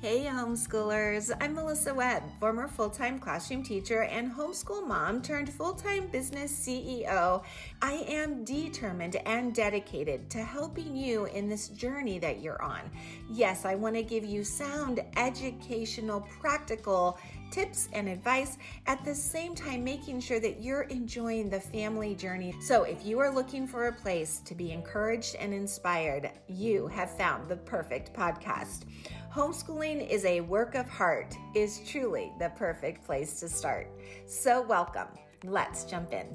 Hey homeschoolers, I'm Melissa Webb, former full-time classroom teacher and homeschool mom turned full-time business CEO. I am determined and dedicated to helping you in this journey that you're on. Yes, I want to give you sound, educational, practical tips and advice, at the same time making sure that you're enjoying the family journey. So if you are looking for a place to be encouraged and inspired, you have found the perfect podcast. Homeschooling is a work of heart is truly the perfect place to start. So welcome. Let's jump in.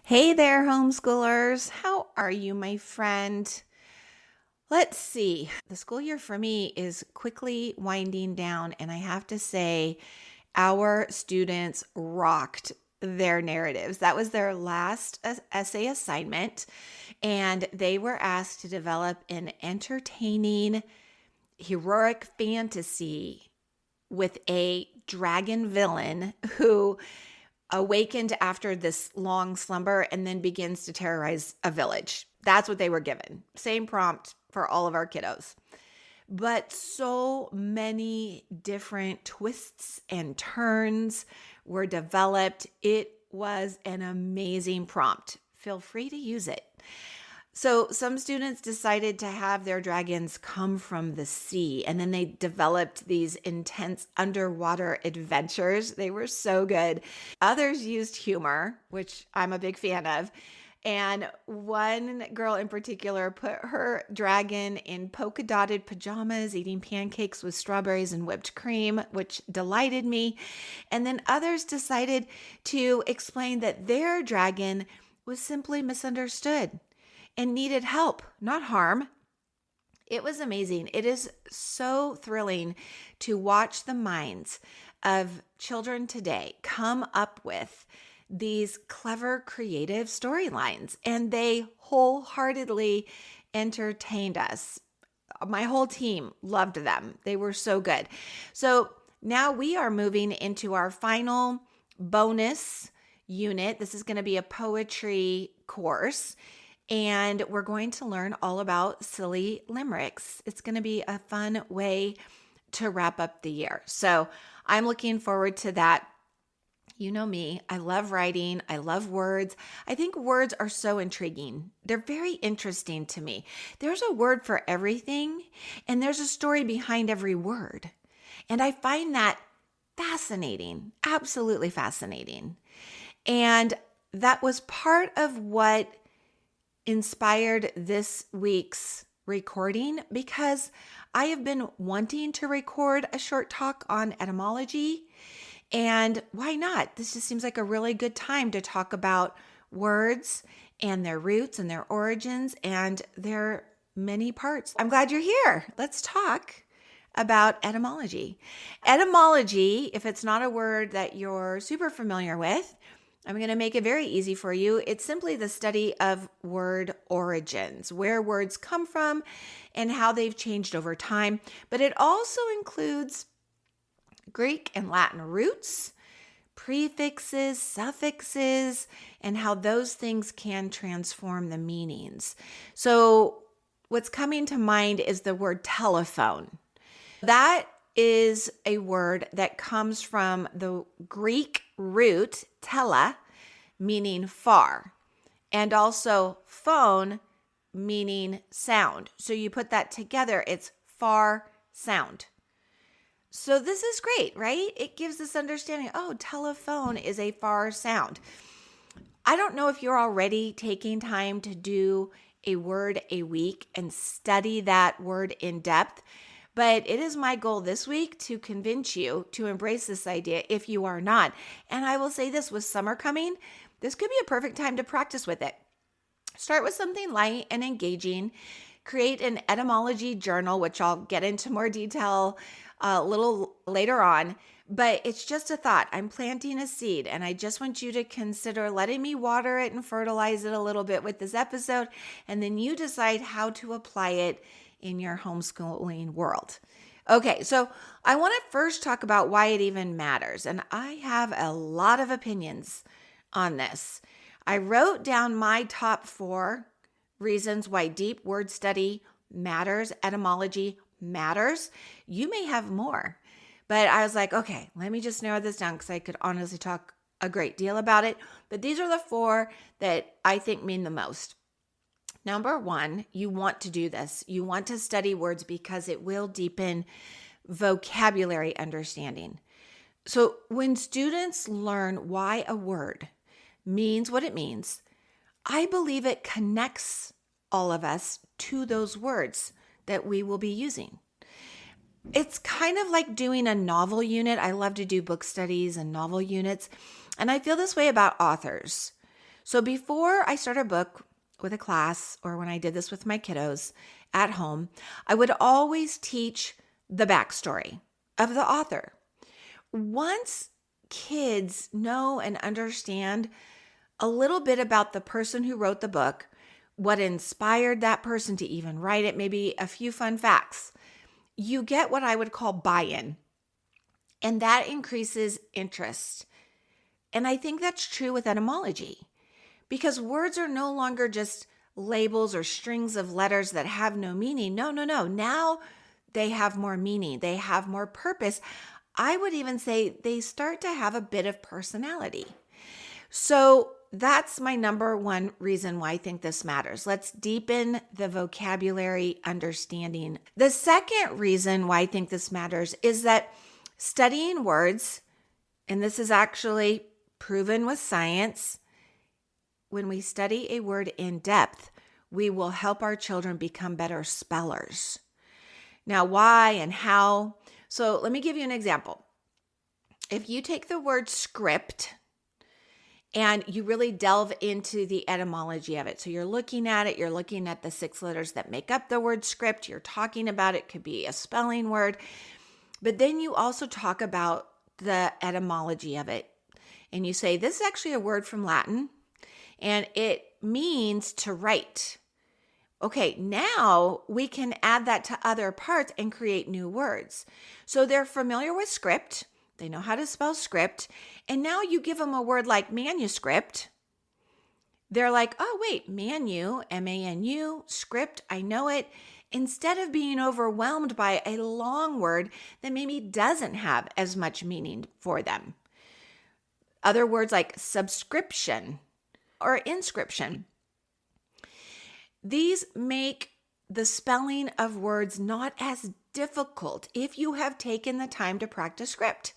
Hey there, homeschoolers. How are you, my friend? Let's see. The school year for me is quickly winding down, and I have to say, our students rocked their narratives. That was their last essay assignment, and they were asked to develop an entertaining, heroic fantasy with a dragon villain who awakened after this long slumber and then begins to terrorize a village. That's what they were given. Same prompt for all of our kiddos. But so many different twists and turns were developed. It was an amazing prompt. Feel free to use it. So some students decided to have their dragons come from the sea, and then they developed these intense underwater adventures. They were so good. Others used humor, which I'm a big fan of. And one girl in particular put her dragon in polka dotted pajamas, eating pancakes with strawberries and whipped cream, which delighted me. And then others decided to explain that their dragon was simply misunderstood and needed help, not harm. It was amazing. It is so thrilling to watch the minds of children today come up with these clever, creative storylines, and they wholeheartedly entertained us. My whole team loved them. They were so good. So now we are moving into our final bonus unit. This is going to be a poetry course, and we're going to learn all about silly limericks. It's going to be a fun way to wrap up the year. So I'm looking forward to that. You know me, I love writing. I love words. I think words are so intriguing. They're very interesting to me. There's a word for everything, and there's a story behind every word. And I find that fascinating, absolutely fascinating. And that was part of what inspired this week's recording, because I have been wanting to record a short talk on etymology. And why not? This just seems like a really good time to talk about words and their roots and their origins and their many parts. I'm glad you're here. Let's talk about etymology. Etymology, if it's not a word that you're super familiar with, I'm going to make it very easy for you. It's simply the study of word origins, where words come from and how they've changed over time. But it also includes Greek and Latin roots, prefixes, suffixes, and how those things can transform the meanings. So what's coming to mind is the word telephone. That is a word that comes from the Greek root tele, meaning far, and also phone, meaning sound. So you put that together, it's far sound. So this is great, right? It gives this understanding, oh, telephone is a far sound. I don't know if you're already taking time to do a word a week and study that word in depth, but it is my goal this week to convince you to embrace this idea if you are not. And I will say this, with summer coming, this could be a perfect time to practice with it. Start with something light and engaging. Create an etymology journal, which I'll get into more detail a little later on, but it's just a thought. I'm planting a seed, and I just want you to consider letting me water it and fertilize it a little bit with this episode, and then you decide how to apply it in your homeschooling world. Okay, so I want to first talk about why it even matters, and I have a lot of opinions on this. I wrote down my top 4 reasons why deep word study matters, etymology matters. You may have more, but I was like, okay, let me just narrow this down because I could honestly talk a great deal about it. But these are the 4 that I think mean the most. Number 1, you want to do this. You want to study words because it will deepen vocabulary understanding. So when students learn why a word means what it means, I believe it connects all of us to those words that we will be using. It's kind of like doing a novel unit. I love to do book studies and novel units, and I feel this way about authors. So before I start a book with a class, or when I did this with my kiddos at home, I would always teach the backstory of the author. Once kids know and understand a little bit about the person who wrote the book, what inspired that person to even write it, maybe a few fun facts, you get what I would call buy-in. And that increases interest. And I think that's true with etymology, because words are no longer just labels or strings of letters that have no meaning. No. Now they have more meaning. They have more purpose. I would even say they start to have a bit of personality. So that's my number 1 reason why I think this matters. Let's deepen the vocabulary understanding. The second reason why I think this matters is that studying words, and this is actually proven with science, when we study a word in depth, we will help our children become better spellers. Now, why and how? So let me give you an example. If you take the word script and you really delve into the etymology of it, so you're looking at it, you're looking at the 6 letters that make up the word script, you're talking about it, could be a spelling word, but then you also talk about the etymology of it. And you say, this is actually a word from Latin, and it means to write. Okay, now we can add that to other parts and create new words. So they're familiar with script. They know how to spell script. And now you give them a word like manuscript. They're like, oh, wait, manu, M-A-N-U, script, I know it. Instead of being overwhelmed by a long word that maybe doesn't have as much meaning for them. Other words like subscription or inscription. These make the spelling of words not as difficult if you have taken the time to practice script.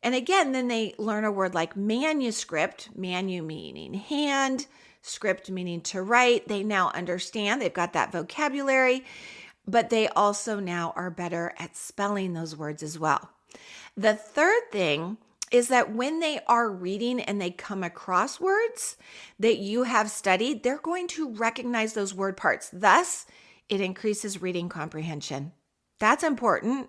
And again, then they learn a word like manuscript, manu meaning hand, script meaning to write. They now understand, they've got that vocabulary, but they also now are better at spelling those words as well. The third thing is that when they are reading and they come across words that you have studied, they're going to recognize those word parts. Thus, it increases reading comprehension. That's important.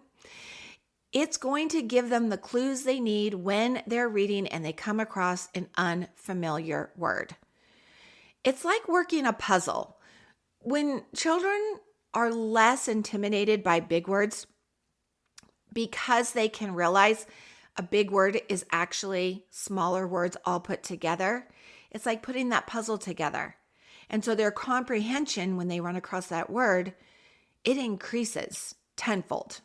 It's going to give them the clues they need when they're reading and they come across an unfamiliar word. It's like working a puzzle. When children are less intimidated by big words because they can realize a big word is actually smaller words all put together, it's like putting that puzzle together. And so their comprehension when they run across that word, it increases tenfold.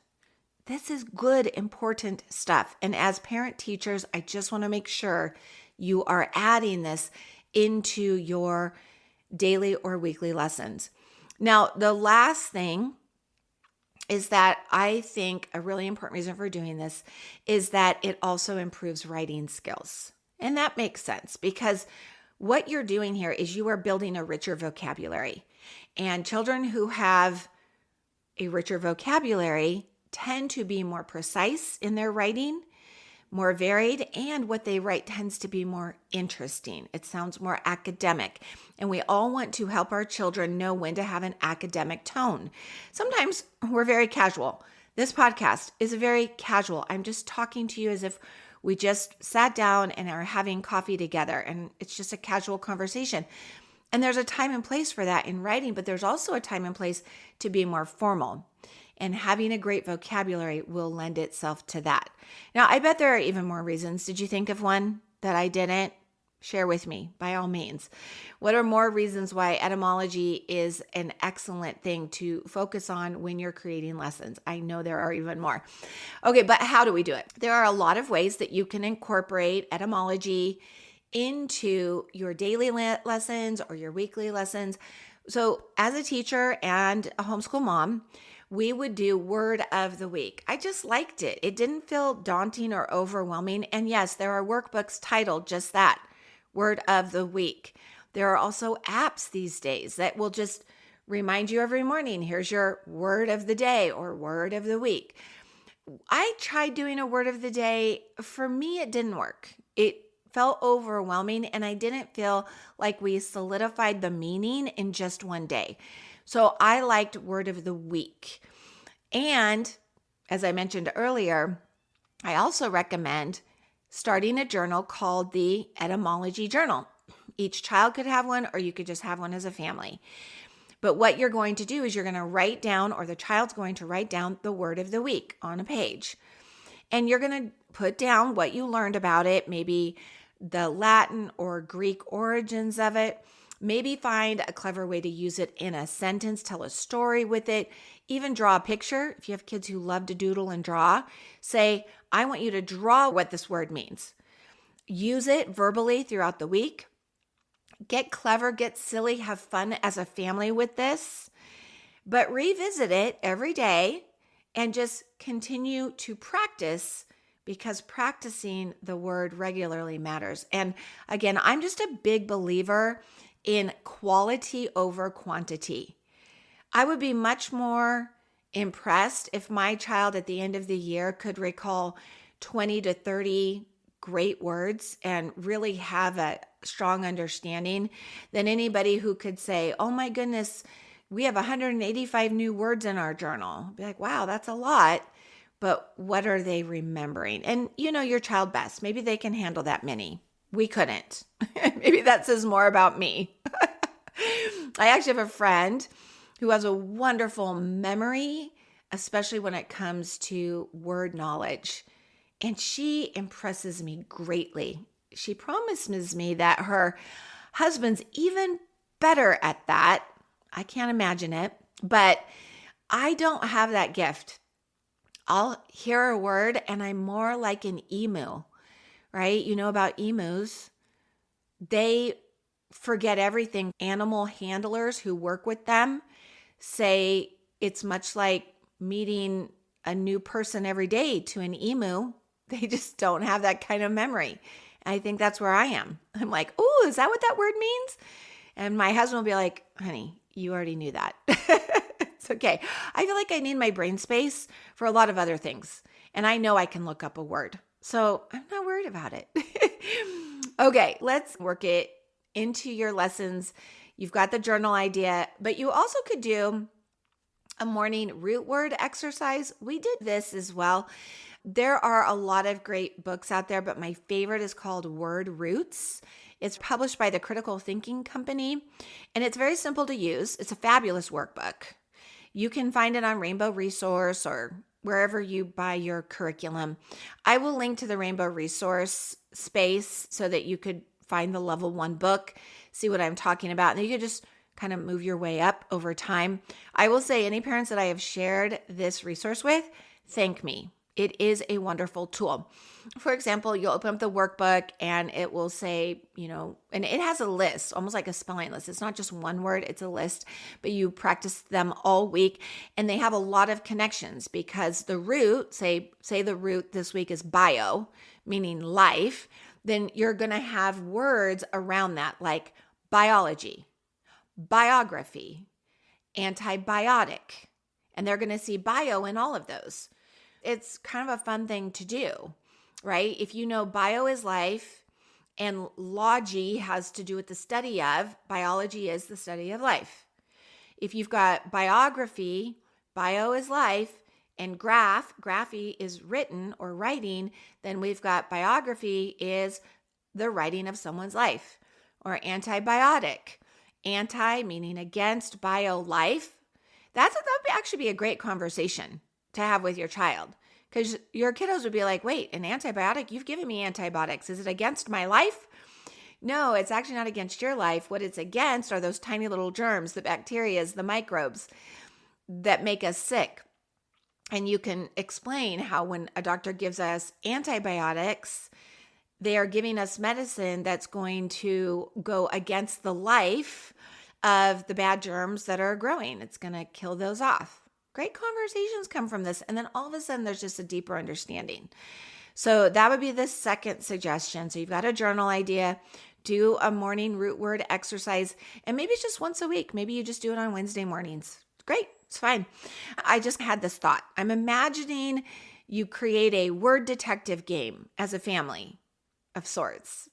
This is good, important stuff. And as parent teachers, I just want to make sure you are adding this into your daily or weekly lessons. Now, the last thing is that I think a really important reason for doing this is that it also improves writing skills. And that makes sense because what you're doing here is you are building a richer vocabulary. And children who have a richer vocabulary tend to be more precise in their writing, more varied, and what they write tends to be more interesting. It sounds more academic. And we all want to help our children know when to have an academic tone. Sometimes we're very casual. This podcast is very casual. I'm just talking to you as if we just sat down and are having coffee together, and it's just a casual conversation. And there's a time and place for that in writing, but there's also a time and place to be more formal. And having a great vocabulary will lend itself to that. Now, I bet there are even more reasons. Did you think of one that I didn't? Share with me, by all means. What are more reasons why etymology is an excellent thing to focus on when you're creating lessons? I know there are even more. Okay, but how do we do it? There are a lot of ways that you can incorporate etymology into your daily lessons or your weekly lessons. So as a teacher and a homeschool mom, we would do word of the week. I just liked it. It didn't feel daunting or overwhelming. And yes, there are workbooks titled just that, word of the week. There are also apps these days that will just remind you every morning, here's your word of the day or word of the week. I tried doing a word of the day. For me, it didn't work. It felt overwhelming, and I didn't feel like we solidified the meaning in just one day. So I liked word of the week. And as I mentioned earlier, I also recommend starting a journal called the Etymology Journal. Each child could have one, or you could just have one as a family. But what you're going to do is you're going to write down, or the child's going to write down the word of the week on a page. And you're going to put down what you learned about it, maybe the Latin or Greek origins of it. Maybe find a clever way to use it in a sentence, tell a story with it, even draw a picture. If you have kids who love to doodle and draw, say, I want you to draw what this word means. Use it verbally throughout the week. Get clever, get silly, have fun as a family with this, but revisit it every day and just continue to practice, because practicing the word regularly matters. And again, I'm just a big believer in quality over quantity. I would be much more impressed if my child at the end of the year could recall 20 to 30 great words and really have a strong understanding than anybody who could say, oh my goodness, we have 185 new words in our journal. Be like, wow, that's a lot. But what are they remembering? And you know your child best. Maybe they can handle that many. We couldn't. Maybe that says more about me. I actually have a friend who has a wonderful memory, especially when it comes to word knowledge. And she impresses me greatly. She promises me that her husband's even better at that. I can't imagine it, but I don't have that gift. I'll hear a word and I'm more like an emu, right? You know about emus. They forget everything. Animal handlers who work with them say it's much like meeting a new person every day to an emu. They just don't have that kind of memory. And I think that's where I am. I'm like, oh, is that what that word means? And my husband will be like, honey, you already knew that. It's okay. I feel like I need my brain space for a lot of other things. And I know I can look up a word. So I'm not worried about it. Okay, let's work it into your lessons. You've got the journal idea, but you also could do a morning root word exercise. We did this as well. There are a lot of great books out there, but my favorite is called Word Roots. It's published by the Critical Thinking Company, and it's very simple to use. It's a fabulous workbook. You can find it on Rainbow Resource or wherever you buy your curriculum. I will link to the Rainbow Resource space so that you could find the level 1 book, see what I'm talking about, and you could just kind of move your way up over time. I will say any parents that I have shared this resource with, thank me. It is a wonderful tool. For example, you'll open up the workbook and it will say, and it has a list, almost like a spelling list. It's not just one word, it's a list, but you practice them all week. And they have a lot of connections because the root, say the root this week is bio, meaning life, then you're going to have words around that like biology, biography, antibiotic, and they're going to see bio in all of those. It's kind of a fun thing to do, right? If you know bio is life and logy has to do with the study of, biology is the study of life. If you've got biography, bio is life, and graphy is written or writing, then we've got biography is the writing of someone's life. Or antibiotic, anti meaning against, bio life. That would actually be a great conversation to have with your child, because your kiddos would be like, wait, an antibiotic? You've given me antibiotics. Is it against my life? No, it's actually not against your life. What it's against are those tiny little germs, the bacteria, the microbes that make us sick. And you can explain how when a doctor gives us antibiotics, they are giving us medicine that's going to go against the life of the bad germs that are growing. It's going to kill those off. Great conversations come from this. And then all of a sudden, there's just a deeper understanding. So that would be the second suggestion. So you've got a journal idea, do a morning root word exercise, and maybe it's just once a week. Maybe you just do it on Wednesday mornings. Great. It's fine. I just had this thought. I'm imagining you create a word detective game as a family of sorts.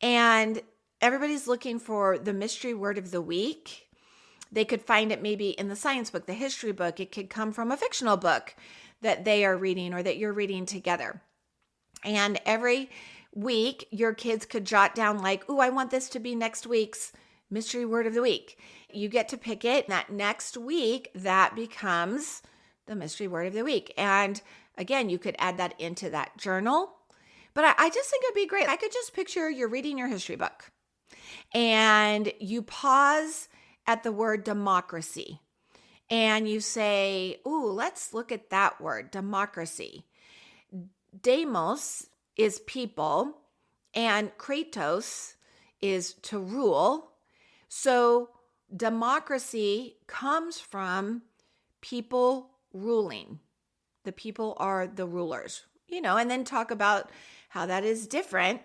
And everybody's looking for the mystery word of the week. They could find it maybe in the science book, the history book. It could come from a fictional book that they are reading or that you're reading together. And every week, your kids could jot down like, oh, I want this to be next week's mystery word of the week. You get to pick it. That next week, that becomes the mystery word of the week. And again, you could add that into that journal. But I just think it'd be great. I could just picture you're reading your history book and you pause at the word democracy and you say, ooh, let's look at that word, democracy. Demos is people and kratos is to rule. So democracy comes from people ruling. The people are the rulers, and then talk about how that is different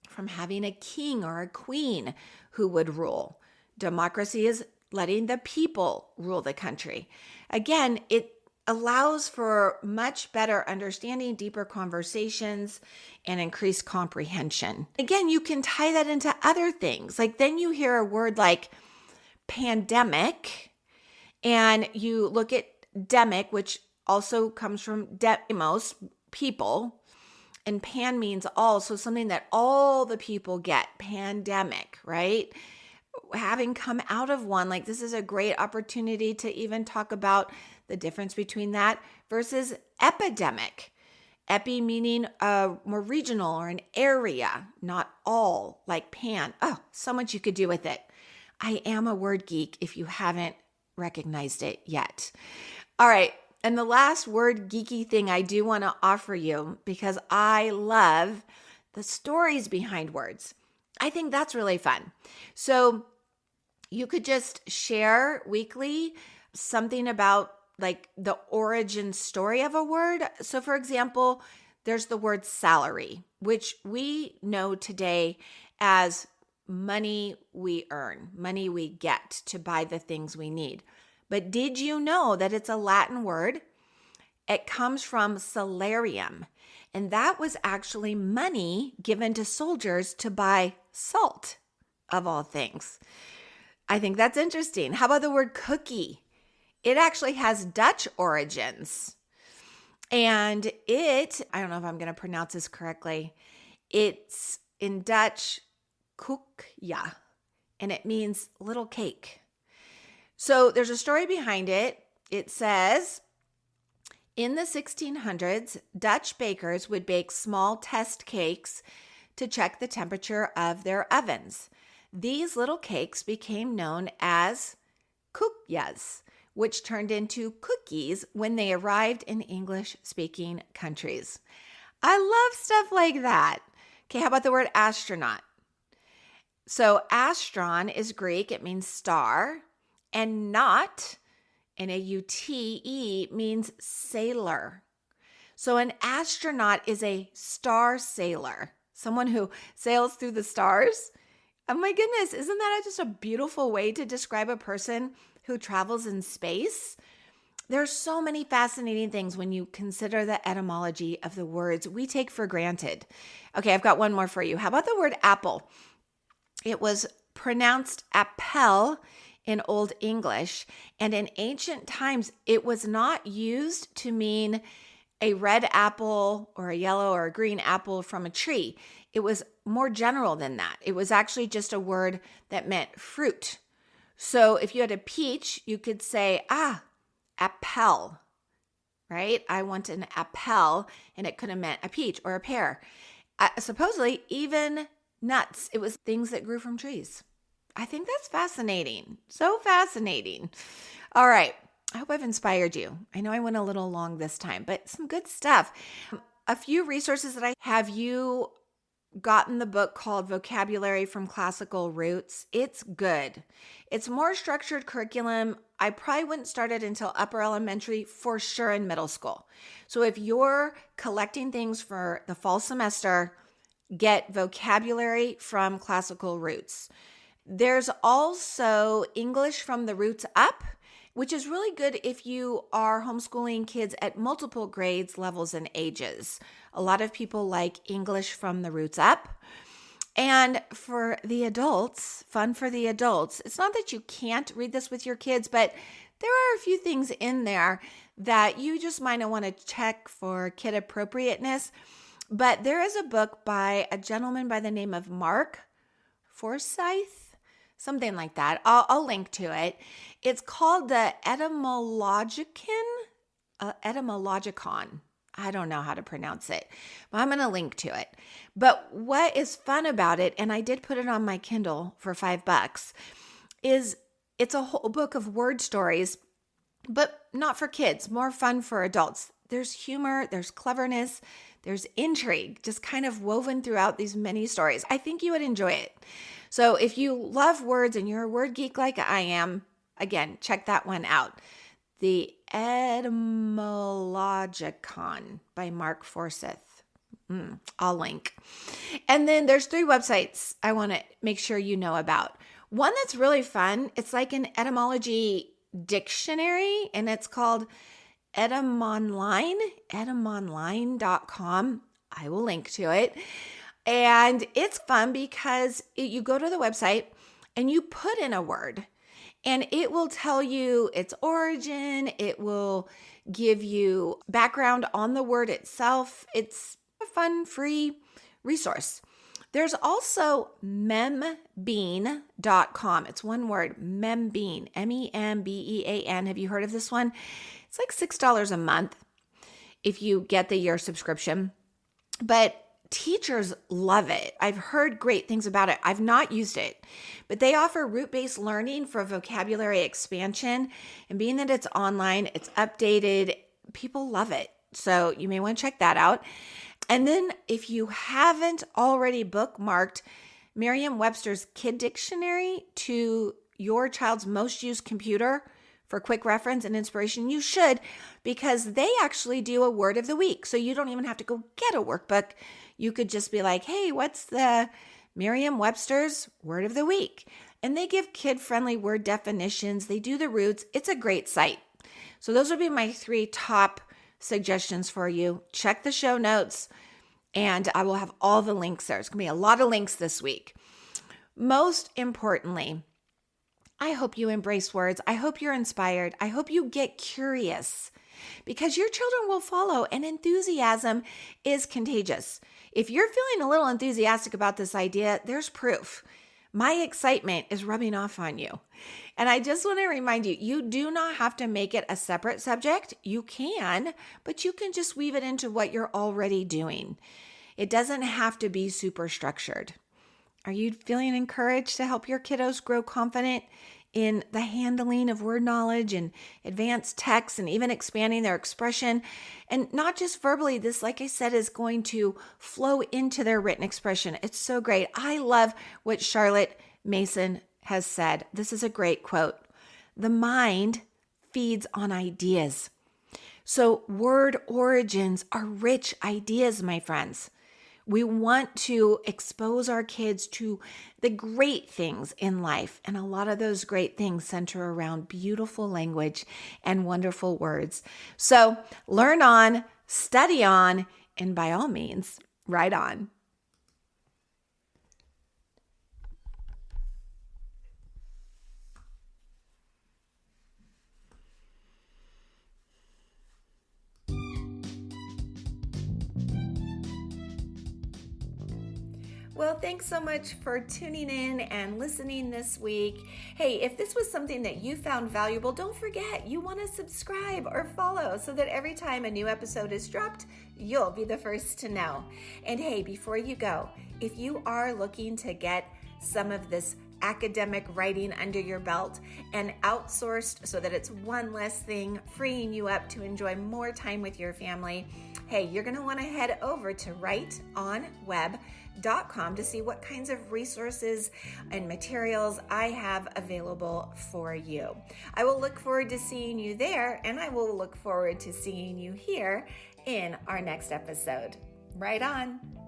from having a king or a queen who would rule. Democracy is letting the people rule the country. Again, it allows for much better understanding, deeper conversations, and increased comprehension. Again, you can tie that into other things. Like then you hear a word like pandemic, and you look at demic, which also comes from demos, people, and pan means all. So something that all the people get, pandemic, right? Having come out of one, like this is a great opportunity to even talk about the difference between that versus epidemic. Epi meaning more regional or an area, not all, like pan. Oh, so much you could do with it. I am a word geek if you haven't recognized it yet. All right. And the last word geeky thing I do want to offer you, because I love the stories behind words. I think that's really fun. So you could just share weekly something about like the origin story of a word. So for example, there's the word salary, which we know today as money we earn, money we get to buy the things we need. But did you know that it's a Latin word? It comes from salarium, and that was actually money given to soldiers to buy salt, of all things. I think that's interesting. How about the word cookie? It actually has Dutch origins. And I don't know if I'm going to pronounce this correctly. It's in Dutch, koekje, and it means little cake. So there's a story behind it. It says, in the 1600s, Dutch bakers would bake small test cakes to check the temperature of their ovens. These little cakes became known as koekjes, which turned into cookies when they arrived in English-speaking countries. I love stuff like that. Okay, how about the word astronaut? So astron is Greek. It means star. And naut, N-A-U-T-E, means sailor. So an astronaut is a star sailor, someone who sails through the stars. Oh my goodness, isn't that just a beautiful way to describe a person who travels in space? There are so many fascinating things when you consider the etymology of the words we take for granted. Okay, I've got one more for you. How about the word apple? It was pronounced appel in Old English, and in ancient times, it was not used to mean a red apple or a yellow or a green apple from a tree. It was more general than that. It was actually just a word that meant fruit. So if you had a peach, you could say, appel, right? I want an appel, and it could have meant a peach or a pear. Supposedly, even nuts. It was things that grew from trees. I think that's fascinating. So fascinating. All right. I hope I've inspired you. I know I went a little long this time, but some good stuff. A few resources that I have you gotten the book called Vocabulary from Classical Roots. It's good. It's more structured curriculum. I probably wouldn't start it until upper elementary, for sure in middle school. So if you're collecting things for the fall semester, get Vocabulary from Classical Roots. There's also English from the Roots Up, which is really good if you are homeschooling kids at multiple grades, levels, and ages. A lot of people like English from the Roots Up. And for the adults, fun for the adults, it's not that you can't read this with your kids, but there are a few things in there that you just might want to check for kid appropriateness. But there is a book by a gentleman by the name of Mark Forsyth, something like that. I'll link to it. It's called the Etymologicon. I don't know how to pronounce it, but I'm going to link to it. But what is fun about it, and I did put it on my Kindle for $5, is it's a whole book of word stories, but not for kids, more fun for adults. There's humor, there's cleverness, there's intrigue, just kind of woven throughout these many stories. I think you would enjoy it. So if you love words and you're a word geek like I am, again, check that one out. The Etymologicon by Mark Forsyth. I'll link. And then there's 3 websites I want to make sure you know about. One that's really fun, it's like an etymology dictionary, and it's called etymonline.com. I will link to it. And it's fun because you go to the website and you put in a word, and it will tell you its origin. It will give you background on the word itself. It's a fun, free resource. There's also membean.com. It's one word, membean, MEMBEAN. Have you heard of this one? It's like $6 a month if you get the year subscription. But teachers love it. I've heard great things about it. I've not used it, but they offer root-based learning for vocabulary expansion. And being that it's online, it's updated, people love it. So you may want to check that out. And then if you haven't already bookmarked Merriam-Webster's Kid Dictionary to your child's most used computer for quick reference and inspiration, you should, because they actually do a word of the week. So you don't even have to go get a workbook. You could just be like, hey, what's the Merriam-Webster's word of the week? And they give kid-friendly word definitions. They do the roots. It's a great site. So those would be my 3 top suggestions for you. Check the show notes, and I will have all the links there. It's going to be a lot of links this week. Most importantly, I hope you embrace words. I hope you're inspired. I hope you get curious, because your children will follow, and enthusiasm is contagious. If you're feeling a little enthusiastic about this idea, there's proof. My excitement is rubbing off on you. And I just want to remind you, you do not have to make it a separate subject. You can, but you can just weave it into what you're already doing. It doesn't have to be super structured. Are you feeling encouraged to help your kiddos grow confident in the handling of word knowledge and advanced text, and even expanding their expression? And not just verbally, this, like I said, is going to flow into their written expression. It's so great. I love what Charlotte Mason has said. This is a great quote. The mind feeds on ideas. So word origins are rich ideas, my friends. We want to expose our kids to the great things in life. And a lot of those great things center around beautiful language and wonderful words. So learn on, study on, and by all means, write on. Well, thanks so much for tuning in and listening this week. Hey, if this was something that you found valuable, don't forget you want to subscribe or follow so that every time a new episode is dropped, you'll be the first to know. And hey, before you go, If you are looking to get some of this academic writing under your belt and outsourced so that it's one less thing, freeing you up to enjoy more time with your family, hey, you're going to want to head over to writeonweb.com to see what kinds of resources and materials I have available for you. I will look forward to seeing you there, and I will look forward to seeing you here in our next episode. Right on.